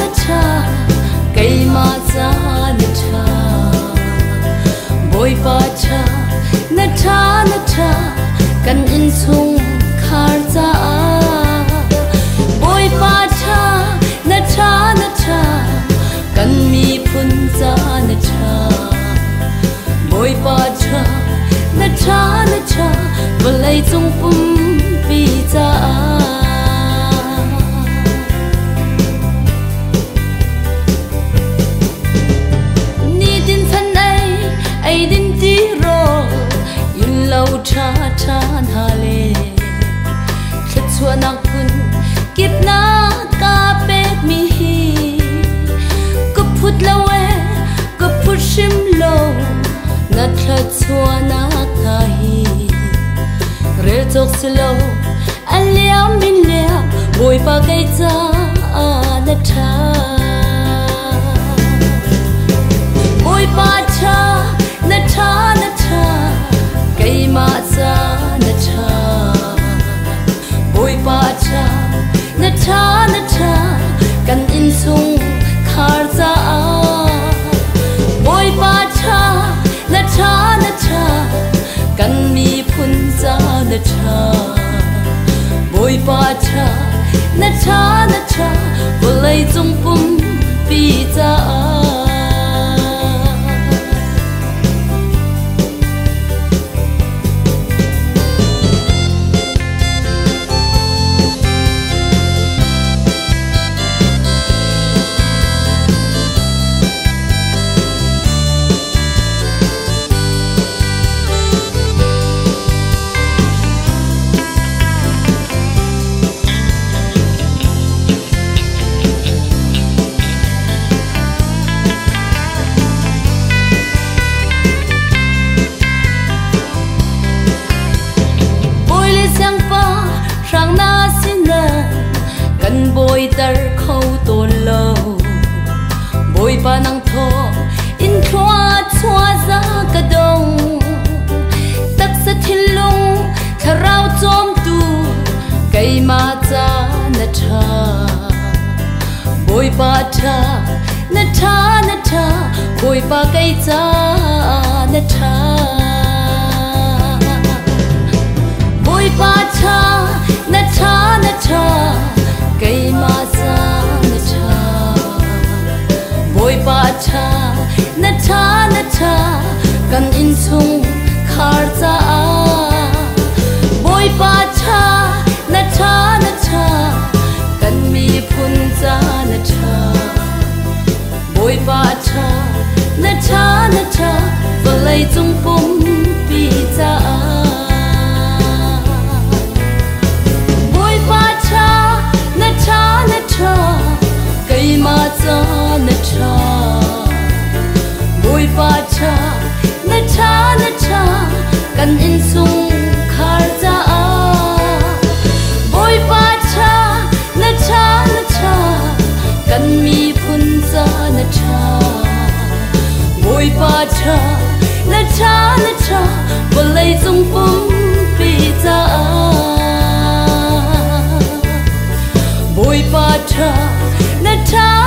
na cha cây ma cha na cha boy pa cha na cha kan in sung khar cha boy pa cha na cha kan mi phun cha na cha boy pa cha na cha valai chung pum pi cha cha na le khit chua nak phun kip na ka pek mi hi ko phut lawe ko phut shim lo na thla chua na ka hi re tok slo aliam min le boy pa kai cha na tha boy pa cha na tha cây ma cha na cha boy pa cha na cha kan in sung khar cha boy pa cha na cha kan mi phun cha na cha boy pa cha na cha volai chung pum pi cha boy tar khâu tôn lâu boy pa nang tho in khoa chua za ka dong tak sa thilung tharau chom tu kai ma cha na tha boy pa tha na tha boy pa kai cha na tha boy pa tha na tha cây ma cha na cha boy pa cha na cha kan in sung khar cha boy pa cha na cha kan mi phun cha na cha boy pa cha na cha valai chung pum pi cha cây ma cha na cha boy pa cha na cha kan in sung khar cha boy pa cha na cha kan mi phun cha na cha boy pa cha na cha valai chung pum pi cha boy pa cha na cha